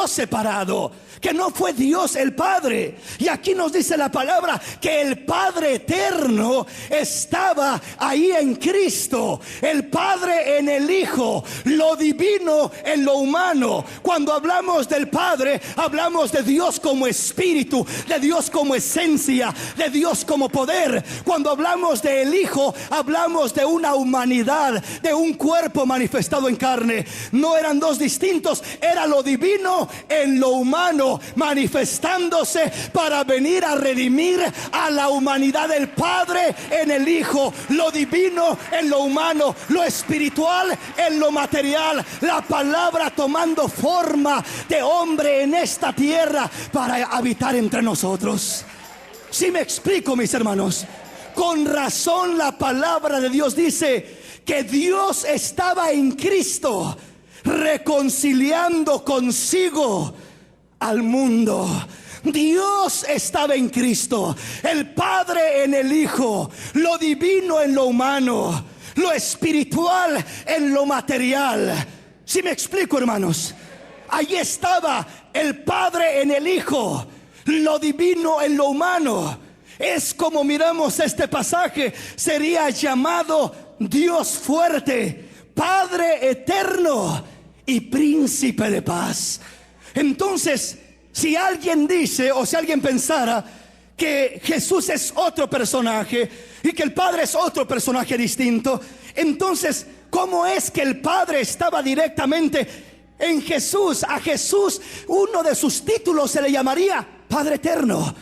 Dios separado, que no fue Dios el Padre. Y aquí nos dice la palabra que el Padre eterno estaba ahí en Cristo, el Padre en el Hijo, lo divino en lo humano. Cuando hablamos del Padre, hablamos de Dios como espíritu, de Dios como esencia, de Dios como poder. Cuando hablamos del Hijo, hablamos de una humanidad, de un cuerpo manifestado en carne. No eran dos distintos, era lo divino en lo humano, manifestándose para venir a redimir a la humanidad del Padre en el Hijo. Lo divino en lo humano, lo espiritual en lo material. La palabra tomando forma de hombre en esta tierra para habitar entre nosotros. Si me explico, mis hermanos, con razón la palabra de Dios dice que Dios estaba en Cristo, reconciliando consigo al mundo. Dios estaba en Cristo, el Padre en el Hijo, lo divino en lo humano, lo espiritual en lo material. Si me explico, hermanos, allí estaba el Padre en el Hijo, lo divino en lo humano. Es como miramos este pasaje, sería llamado Dios fuerte, Padre eterno y príncipe de paz. Entonces, si alguien dice o si alguien pensara que Jesús es otro personaje y que el Padre es otro personaje distinto, entonces, ¿cómo es que el Padre estaba directamente en Jesús? A Jesús, uno de sus títulos se le llamaría Padre Eterno.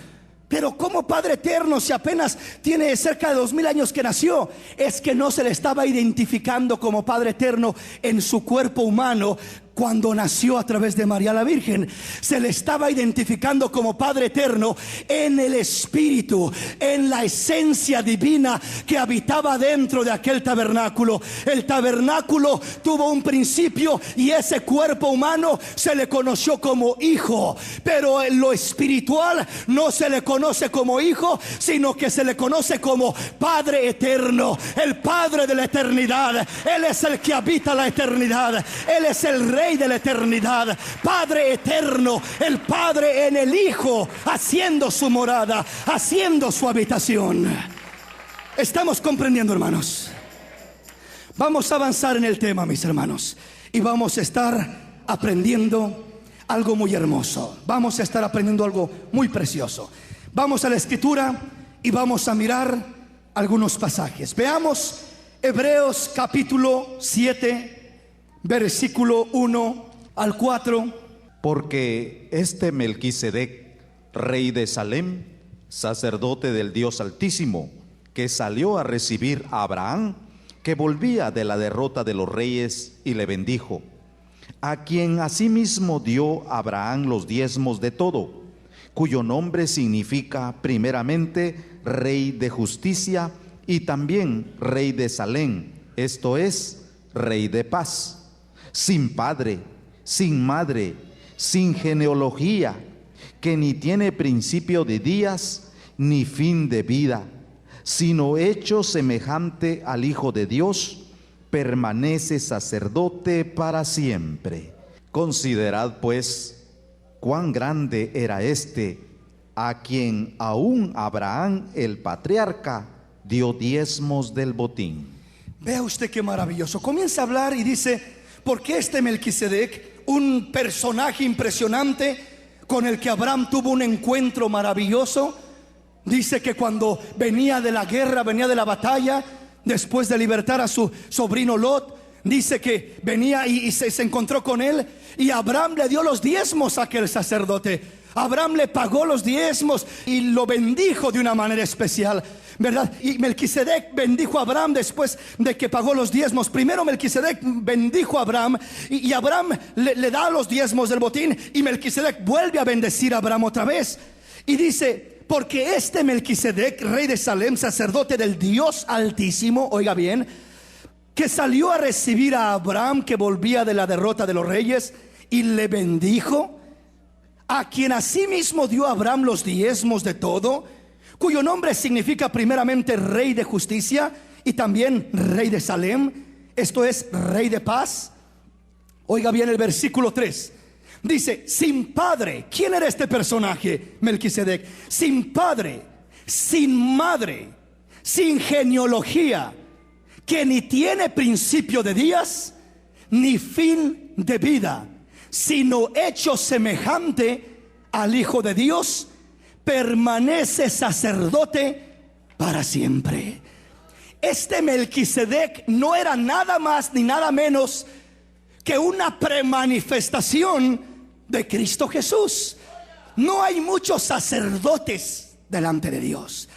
Pero ¿cómo Padre Eterno si apenas tiene cerca de 2000 años que nació? Es que no se le estaba identificando como Padre Eterno en su cuerpo humano cuando nació a través de María la Virgen. Se le estaba identificando como Padre Eterno en el Espíritu, en la esencia divina que habitaba dentro de aquel tabernáculo. El tabernáculo tuvo un principio y ese cuerpo humano se le conoció como hijo. Pero en lo espiritual no se le conoce como hijo, sino que se le conoce como Padre Eterno, el Padre de la eternidad. Él es el que habita la eternidad. Él es el Rey de la eternidad, Padre eterno, el Padre en el Hijo, haciendo su morada, haciendo su habitación. ¿Estamos comprendiendo, hermanos? Vamos a avanzar en el tema, mis hermanos, y vamos a estar aprendiendo algo muy hermoso. Vamos a estar aprendiendo algo muy precioso. Vamos a la Escritura y vamos a mirar algunos pasajes. Veamos Hebreos capítulo 7, versículo 1 al 4. Porque este Melquisedec, rey de Salem, sacerdote del Dios Altísimo, que salió a recibir a Abraham, que volvía de la derrota de los reyes, y le bendijo, a quien asimismo dio Abraham los diezmos de todo, cuyo nombre significa primeramente Rey de Justicia y también Rey de Salem, esto es, Rey de Paz, sin padre, sin madre, sin genealogía, que ni tiene principio de días ni fin de vida, sino hecho semejante al Hijo de Dios, permanece sacerdote para siempre. Considerad pues cuán grande era este, a quien aún Abraham el patriarca dio diezmos del botín. Vea usted qué maravilloso. Comienza a hablar y dice: porque este Melquisedec, un personaje impresionante con el que Abraham tuvo un encuentro maravilloso, dice que cuando venía de la guerra, venía de la batalla, después de libertar a su sobrino Lot, dice que venía y se encontró con él, y Abraham le dio los diezmos a aquel sacerdote. Abraham le pagó los diezmos y lo bendijo de una manera especial, ¿verdad? Y Melquisedec bendijo a Abraham después de que pagó los diezmos. Primero Melquisedec bendijo a Abraham y Abraham le da los diezmos del botín, y Melquisedec vuelve a bendecir a Abraham otra vez. Y dice: porque este Melquisedec, rey de Salem, sacerdote del Dios Altísimo, oiga bien, que salió a recibir a Abraham, que volvía de la derrota de los reyes, y le bendijo, a quien asimismo dio a Abraham los diezmos de todo, cuyo nombre significa primeramente Rey de Justicia y también Rey de Salem, esto es, Rey de Paz. Oiga bien el versículo 3: Dice, sin padre. ¿Quién era este personaje, Melquisedec? Sin padre, sin madre, sin genealogía, que ni tiene principio de días, ni fin de vida, sino hecho semejante al Hijo de Dios, permanece sacerdote para siempre. Este Melquisedec no era nada más ni nada menos que una premanifestación de Cristo Jesús. No hay muchos sacerdotes delante de Dios.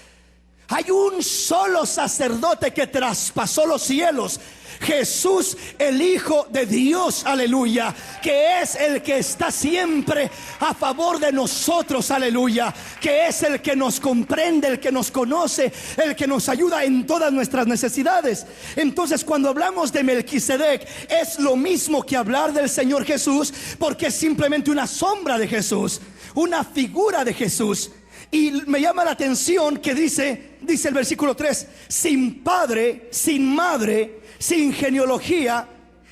Hay un solo sacerdote que traspasó los cielos, Jesús, el Hijo de Dios, aleluya, que es el que está siempre a favor de nosotros, aleluya, que es el que nos comprende, el que nos conoce, el que nos ayuda en todas nuestras necesidades. Entonces, cuando hablamos de Melquisedec, es lo mismo que hablar del Señor Jesús, porque es simplemente una sombra de Jesús, una figura de Jesús. Y me llama la atención que dice el versículo 3, sin padre, sin madre, sin genealogía,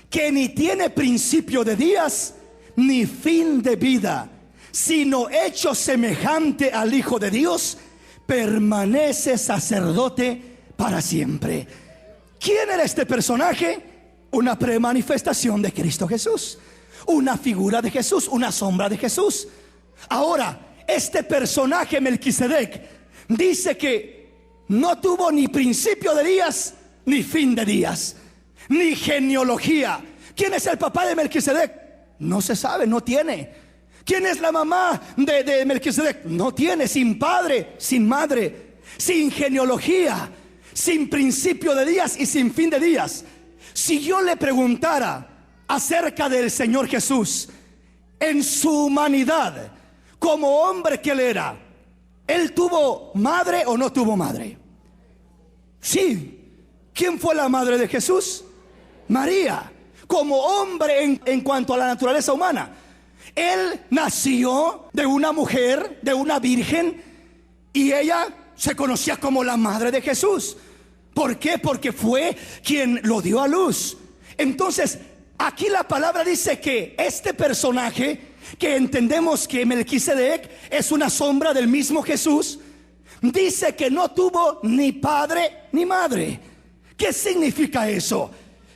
que ni tiene principio de días, ni fin de vida, sino hecho semejante al Hijo de Dios, permanece sacerdote para siempre. ¿Quién era este personaje? Una premanifestación de Cristo Jesús, una figura de Jesús, una sombra de Jesús. Ahora, este personaje Melquisedec dice que no tuvo ni principio de días, ni fin de días, ni genealogía. ¿Quién es el papá de Melquisedec? No se sabe, no tiene. ¿Quién es la mamá de Melquisedec? No tiene. Sin padre, sin madre, sin genealogía, sin principio de días y sin fin de días. Si yo le preguntara acerca del Señor Jesús en su humanidad, como hombre que él era, ¿él tuvo madre o no tuvo madre? Sí. ¿Quién fue la madre de Jesús? María. Como hombre en cuanto a la naturaleza humana, él nació de una mujer, de una virgen, y ella se conocía como la madre de Jesús. ¿Por qué? Porque fue quien lo dio a luz. Entonces, aquí la palabra dice que este personaje, que entendemos que Melquisedec es una sombra del mismo Jesús, dice que no tuvo ni padre ni madre. ¿Qué significa eso?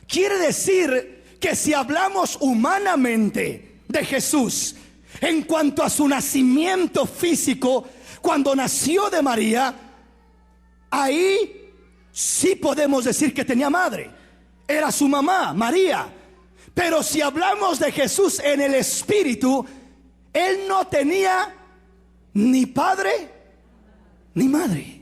Quiere decir que si hablamos humanamente de Jesús en cuanto a su nacimiento físico, cuando nació de María, ahí sí podemos decir que tenía madre, era su mamá, María. Pero si hablamos de Jesús en el espíritu, él no tenía ni padre ni madre.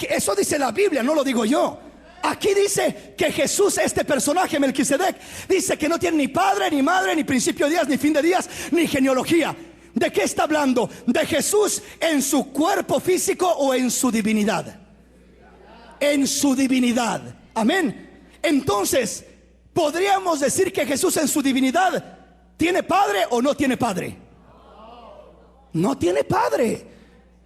Eso dice la Biblia, no lo digo yo. Aquí dice que Jesús, este personaje Melquisedec, dice que no tiene ni padre, ni madre, ni principio de días, ni fin de días, ni genealogía. ¿De qué está hablando? ¿De Jesús en su cuerpo físico o en su divinidad? En su divinidad. Amén. Entonces, ¿podríamos decir que Jesús en su divinidad tiene padre o no tiene padre? No tiene padre.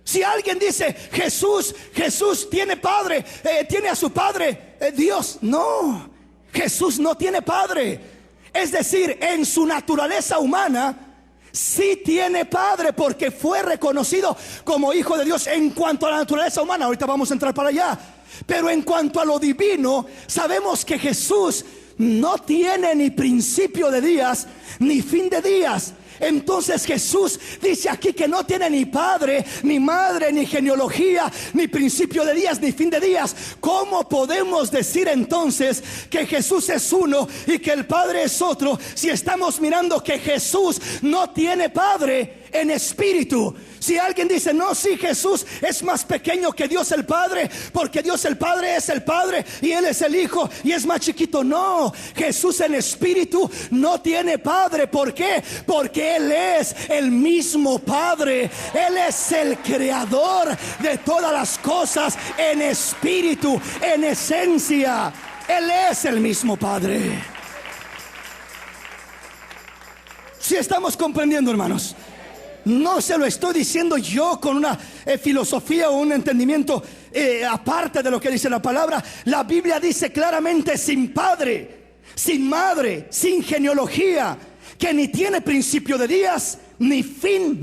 Si alguien dice Jesús tiene padre, tiene a su padre, Dios, no, Jesús no tiene padre. Es decir, en su naturaleza humana sí tiene padre, porque fue reconocido como hijo de Dios en cuanto a la naturaleza humana. Ahorita vamos a entrar para allá. Pero en cuanto a lo divino, sabemos que Jesús no tiene ni principio de días ni fin de días. Entonces Jesús dice aquí que no tiene ni padre, ni madre, ni genealogía, ni principio de días, ni fin de días. ¿Cómo podemos decir entonces que Jesús es uno y que el Padre es otro, si estamos mirando que Jesús no tiene padre en espíritu? Si alguien dice, no, sí, Jesús es más pequeño que Dios el Padre, porque Dios el Padre es el Padre y Él es el Hijo y es más chiquito. No, Jesús en espíritu no tiene padre. ¿Por qué? Porque Él es el mismo Padre. Él es el creador de todas las cosas en espíritu, en esencia. Él es el mismo Padre. Si estamos comprendiendo, hermanos. No se lo estoy diciendo yo con una filosofía o un entendimiento aparte de lo que dice la palabra. La Biblia dice claramente: sin padre, sin madre, sin genealogía, que ni tiene principio de días ni fin